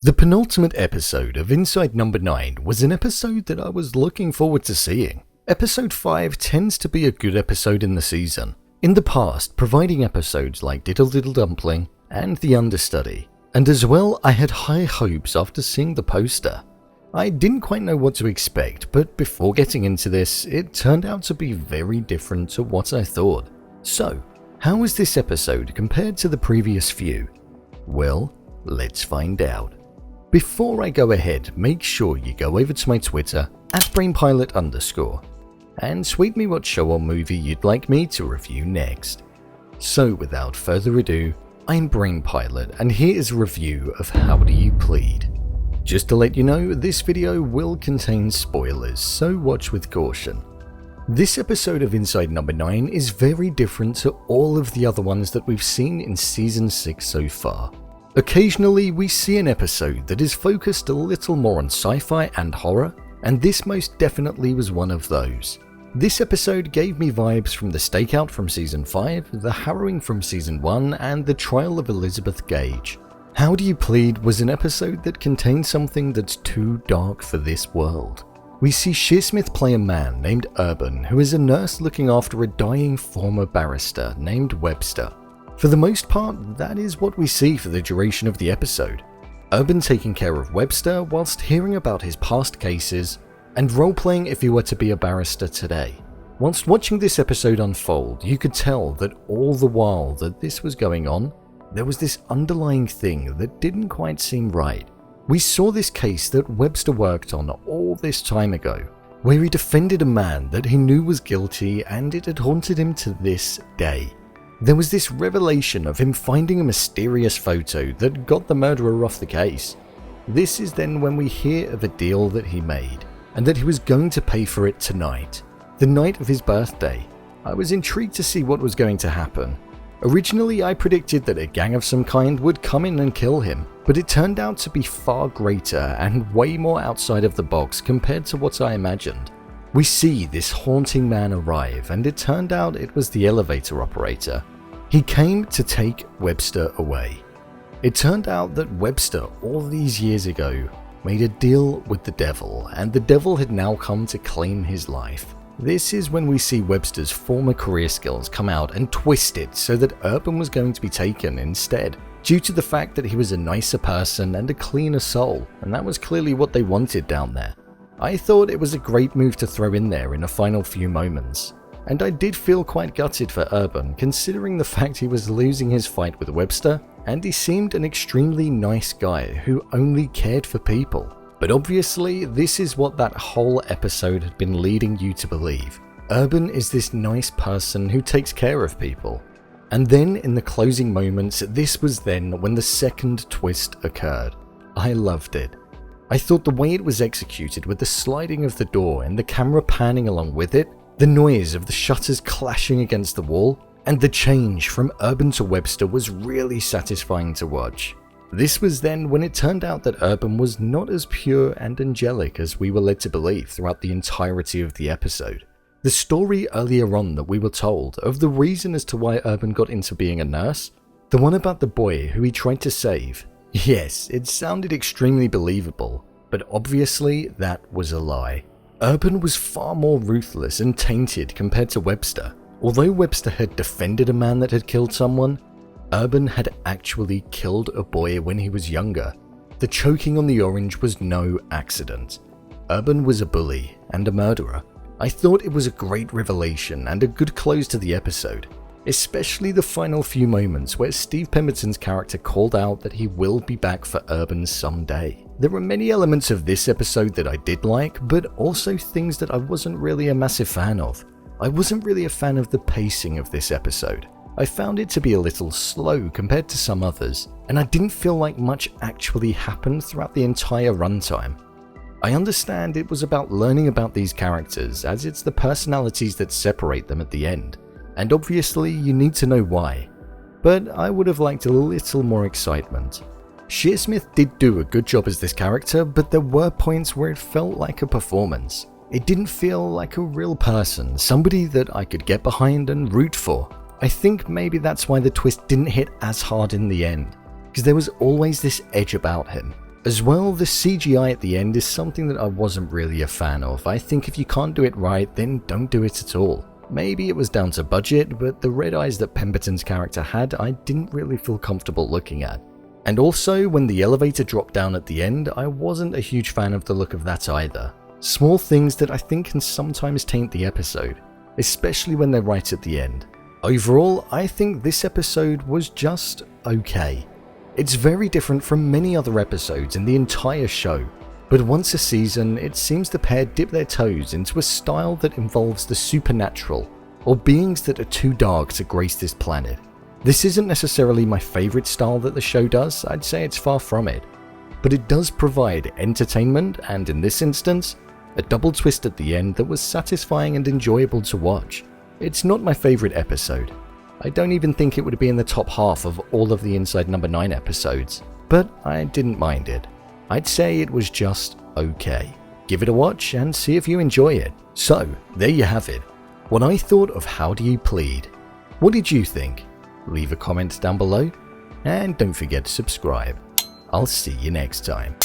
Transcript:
The penultimate episode of Inside Number 9 was an episode that I was looking forward to seeing. Episode 5 tends to be a good episode in the season, in the past providing episodes like Diddle Diddle Dumpling and The Understudy, and as well I had high hopes after seeing the poster. I didn't quite know what to expect, but before getting into this, it turned out to be very different to what I thought. So, how is this episode compared to the previous few? Well, let's find out. Before I go ahead, make sure you go over to my Twitter @BrainPilot_ and tweet me what show or movie you'd like me to review next. So without further ado, I'm BrainPilot and here is a review of How Do You Plead. Just to let you know, this video will contain spoilers, so watch with caution. This episode of Inside Number 9 is very different to all of the other ones that we've seen in Season 6 so far. Occasionally, we see an episode that is focused a little more on sci-fi and horror, and this most definitely was one of those. This episode gave me vibes from the Stakeout from Season 5, the Harrowing from Season 1, and the Trial of Elizabeth Gage. How Do You Plead was an episode that contained something that's too dark for this world. We see Shearsmith play a man named Urban who is a nurse looking after a dying former barrister named Webster. For the most part, that is what we see for the duration of the episode. Urban taking care of Webster whilst hearing about his past cases and role-playing if he were to be a barrister today. Whilst watching this episode unfold, you could tell that all the while that this was going on, there was this underlying thing that didn't quite seem right. We saw this case that Webster worked on all this time ago, where he defended a man that he knew was guilty and it had haunted him to this day. There was this revelation of him finding a mysterious photo that got the murderer off the case. This is then when we hear of a deal that he made, and that he was going to pay for it tonight, the night of his birthday. I was intrigued to see what was going to happen. Originally, I predicted that a gang of some kind would come in and kill him, but it turned out to be far greater and way more outside of the box compared to what I imagined. We see this haunting man arrive, and it turned out it was the elevator operator. He came to take Webster away. It turned out that Webster, all these years ago, made a deal with the devil, and the devil had now come to claim his life. This is when we see Webster's former career skills come out and twisted so that Urban was going to be taken instead, due to the fact that he was a nicer person and a cleaner soul, and that was clearly what they wanted down there. I thought it was a great move to throw in there in the final few moments. And I did feel quite gutted for Urban, considering the fact he was losing his fight with Webster, and he seemed an extremely nice guy who only cared for people. But obviously, this is what that whole episode had been leading you to believe. Urban is this nice person who takes care of people. And then in the closing moments, this was then when the second twist occurred. I loved it. I thought the way it was executed with the sliding of the door and the camera panning along with it, the noise of the shutters clashing against the wall, and the change from Urban to Webster was really satisfying to watch. This was then when it turned out that Urban was not as pure and angelic as we were led to believe throughout the entirety of the episode. The story earlier on that we were told of the reason as to why Urban got into being a nurse, the one about the boy who he tried to save, yes, it sounded extremely believable, but obviously that was a lie. Urban was far more ruthless and tainted compared to Webster. Although Webster had defended a man that had killed someone, Urban had actually killed a boy when he was younger. The choking on the orange was no accident. Urban was a bully and a murderer. I thought it was a great revelation and a good close to the episode, especially the final few moments where Steve Pemberton's character called out that he will be back for Urban someday. There were many elements of this episode that I did like, but also things that I wasn't really a massive fan of. I wasn't really a fan of the pacing of this episode. I found it to be a little slow compared to some others, and I didn't feel like much actually happened throughout the entire runtime. I understand it was about learning about these characters, as it's the personalities that separate them at the end, and obviously you need to know why. But I would have liked a little more excitement. Shearsmith did do a good job as this character, but there were points where it felt like a performance. It didn't feel like a real person, somebody that I could get behind and root for. I think maybe that's why the twist didn't hit as hard in the end, because there was always this edge about him. As well, the CGI at the end is something that I wasn't really a fan of. I think if you can't do it right, then don't do it at all. Maybe it was down to budget, but the red eyes that Pemberton's character had, I didn't really feel comfortable looking at. And also, when the elevator dropped down at the end, I wasn't a huge fan of the look of that either. Small things that I think can sometimes taint the episode, especially when they're right at the end. Overall, I think this episode was just okay. It's very different from many other episodes in the entire show, but once a season, it seems the pair dip their toes into a style that involves the supernatural, or beings that are too dark to grace this planet. This isn't necessarily my favourite style that the show does, I'd say it's far from it, but it does provide entertainment and, in this instance, a double twist at the end that was satisfying and enjoyable to watch. It's not my favourite episode. I don't even think it would be in the top half of all of the Inside Number 9 episodes, but I didn't mind it. I'd say it was just okay. Give it a watch and see if you enjoy it. So, there you have it. What I thought of How Do You Plead. What did you think? Leave a comment down below, and don't forget to subscribe. I'll see you next time.